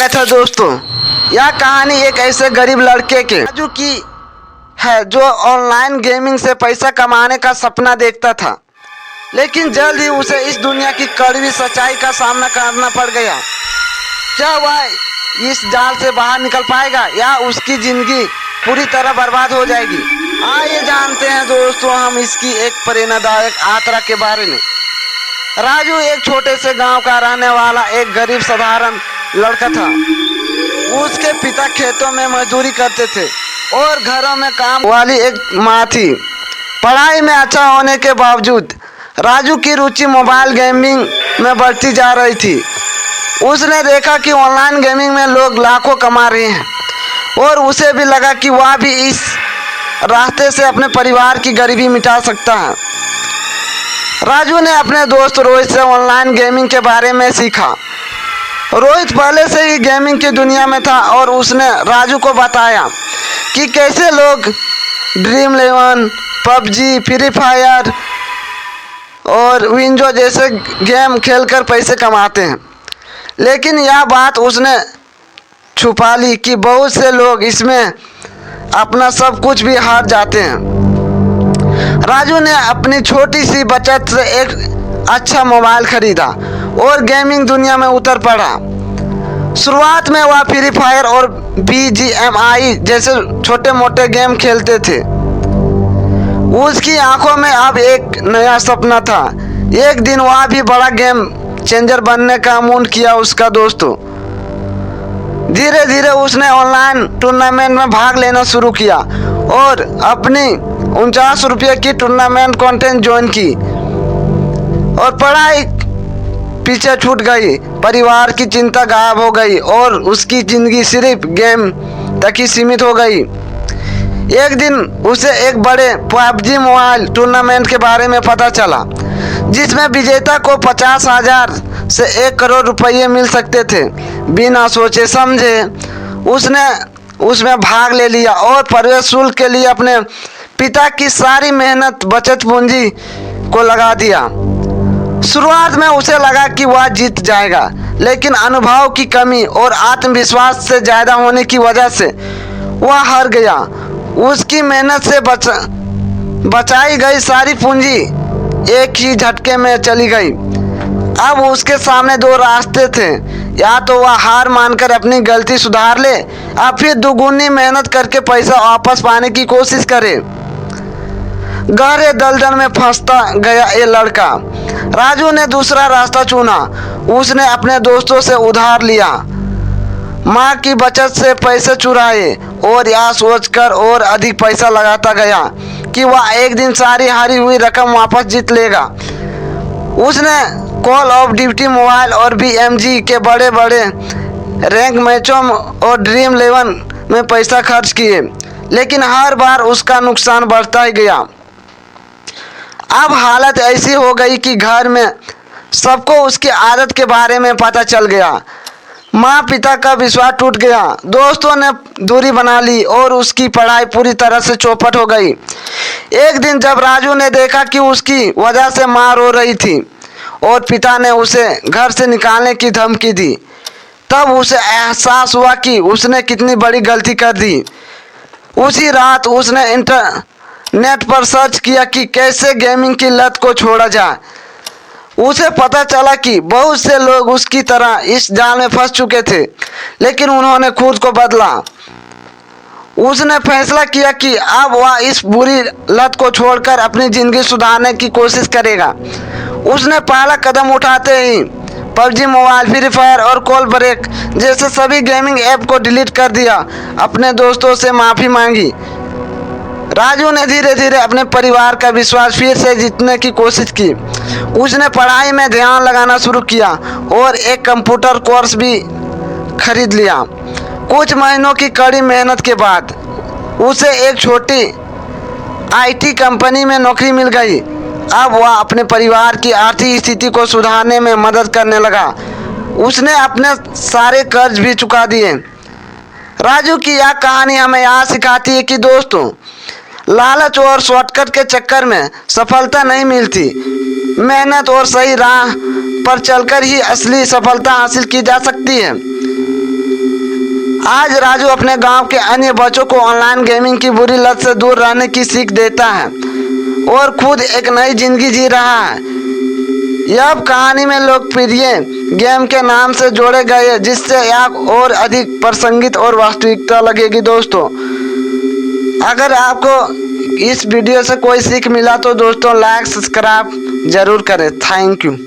स्वागत है दोस्तों। यह कहानी एक ऐसे गरीब लड़के के राजू की है जो ऑनलाइन गेमिंग से पैसा कमाने का सपना देखता था, लेकिन जल्द ही उसे इस दुनिया की कड़वी सच्चाई का सामना करना पड़ गया। क्या वह इस जाल से बाहर निकल पाएगा या उसकी जिंदगी पूरी तरह बर्बाद हो जाएगी? आइए जानते हैं दोस्तों हम इसकी एक प्रेरणादायक यात्रा के बारे में। राजू एक छोटे से गांव का रहने वाला एक गरीब साधारण लड़का था। उसके पिता खेतों में मजदूरी करते थे और घरों में काम वाली एक माँ थी। पढ़ाई में अच्छा होने के बावजूद राजू की रुचि मोबाइल गेमिंग में बढ़ती जा रही थी। उसने देखा कि ऑनलाइन गेमिंग में लोग लाखों कमा रहे हैं और उसे भी लगा कि वह भी इस रास्ते से अपने परिवार की गरीबी मिटा सकता है। राजू ने अपने दोस्त रोहित से ऑनलाइन गेमिंग के बारे में सीखा। रोहित पहले से ही गेमिंग की दुनिया में था और उसने राजू को बताया कि कैसे लोग ड्रीम 11, पबजी, फ्री फायर और विंजो जैसे गेम खेलकर पैसे कमाते हैं। लेकिन यह बात उसने छुपा ली कि बहुत से लोग इसमें अपना सब कुछ भी हार जाते हैं। राजू ने अपनी छोटी सी बचत से एक अच्छा मोबाइल खरीदा और गेमिंग दुनिया में उतर पड़ा। शुरुआत में वह फ्री फायर और BGMI जैसे छोटे मोटे गेम खेलते थे। उसकी आंखों में अब एक नया सपना था। एक दिन वह भी बड़ा गेम चेंजर बनने का मूड किया उसका दोस्तों। धीरे धीरे उसने ऑनलाइन टूर्नामेंट में भाग लेना शुरू किया और अपनी 49 रुपये की टूर्नामेंट कंटेंट ज्वाइन की और पढ़ाई पीछे छूट गई। परिवार की चिंता गायब हो गई और उसकी जिंदगी सिर्फ गेम तक ही सीमित हो गई। एक दिन उसे एक बड़े PUBG मोबाइल टूर्नामेंट के बारे में पता चला, जिसमें विजेता को 50,000 से 1 करोड़ रुपये मिल सकते थे। बिना सोचे समझे उसने उसमें भाग ले लिया और प्रवेश शुल्क के लिए अपने पिता की सारी मेहनत बचत पूंजी को लगा दिया। शुरुआत में उसे लगा कि वह जीत जाएगा, लेकिन अनुभव की कमी और आत्मविश्वास से ज़्यादा होने की वजह से वह हार गया। उसकी मेहनत से बचाई गई सारी पूंजी एक ही झटके में चली गई। अब उसके सामने दो रास्ते थे, या तो वह हार मानकर अपनी गलती सुधार ले या फिर दुगुनी मेहनत करके पैसा वापस पाने की कोशिश करे। गहरे दलदल में फंसता गया ये लड़का। राजू ने दूसरा रास्ता चुना। उसने अपने दोस्तों से उधार लिया, माँ की बचत से पैसे चुराए और यह सोचकर और अधिक पैसा लगाता गया कि वह एक दिन सारी हारी हुई रकम वापस जीत लेगा। उसने कॉल ऑफ ड्यूटी मोबाइल और BMG के बड़े बड़े रैंक मैचों और ड्रीम 11 में पैसा खर्च किए, लेकिन हर बार उसका नुकसान बढ़ता ही गया। अब हालत ऐसी हो गई कि घर में सबको उसकी आदत के बारे में पता चल गया। माँ पिता का विश्वास टूट गया, दोस्तों ने दूरी बना ली और उसकी पढ़ाई पूरी तरह से चौपट हो गई। एक दिन जब राजू ने देखा कि उसकी वजह से माँ रो रही थी और पिता ने उसे घर से निकालने की धमकी दी, तब उसे एहसास हुआ कि उसने कितनी बड़ी गलती कर दी। उसी रात उसने इंटरनेट पर सर्च किया कि कैसे गेमिंग की लत को छोड़ा जाए। उसे पता चला कि बहुत से लोग उसकी तरह इस जाल में फंस चुके थे, लेकिन उन्होंने खुद को बदला। उसने फैसला किया कि अब वह इस बुरी लत को छोड़कर अपनी ज़िंदगी सुधारने की कोशिश करेगा। उसने पहला कदम उठाते ही PUBG मोबाइल, फ्री फायर और कॉल ब्रेक जैसे सभी गेमिंग ऐप को डिलीट कर दिया। अपने दोस्तों से माफ़ी मांगी। राजू ने धीरे धीरे अपने परिवार का विश्वास फिर से जीतने की कोशिश की। उसने पढ़ाई में ध्यान लगाना शुरू किया और एक कंप्यूटर कोर्स भी खरीद लिया। कुछ महीनों की कड़ी मेहनत के बाद उसे एक छोटी IT कंपनी में नौकरी मिल गई। अब वह अपने परिवार की आर्थिक स्थिति को सुधारने में मदद करने लगा। उसने अपने सारे कर्ज भी चुका दिए। राजू की यह कहानी हमें यह सिखाती है कि दोस्तों, लालच और शॉर्टकट के चक्कर में सफलता नहीं मिलती। मेहनत और सही राह पर चलकर ही असली सफलता हासिल की जा सकती है। आज राजू अपने गांव के अन्य बच्चों को ऑनलाइन गेमिंग की बुरी लत से दूर रहने की सीख देता है और खुद एक नई जिंदगी जी रहा है। यह कहानी में लोकप्रिय गेम के नाम से जोड़े गए जिससे यह और अधिक प्रासंगिक और वास्तविकता लगेगी। दोस्तों, अगर आपको इस वीडियो से कोई सीख मिला तो दोस्तों लाइक सब्सक्राइब जरूर करें। Thank you.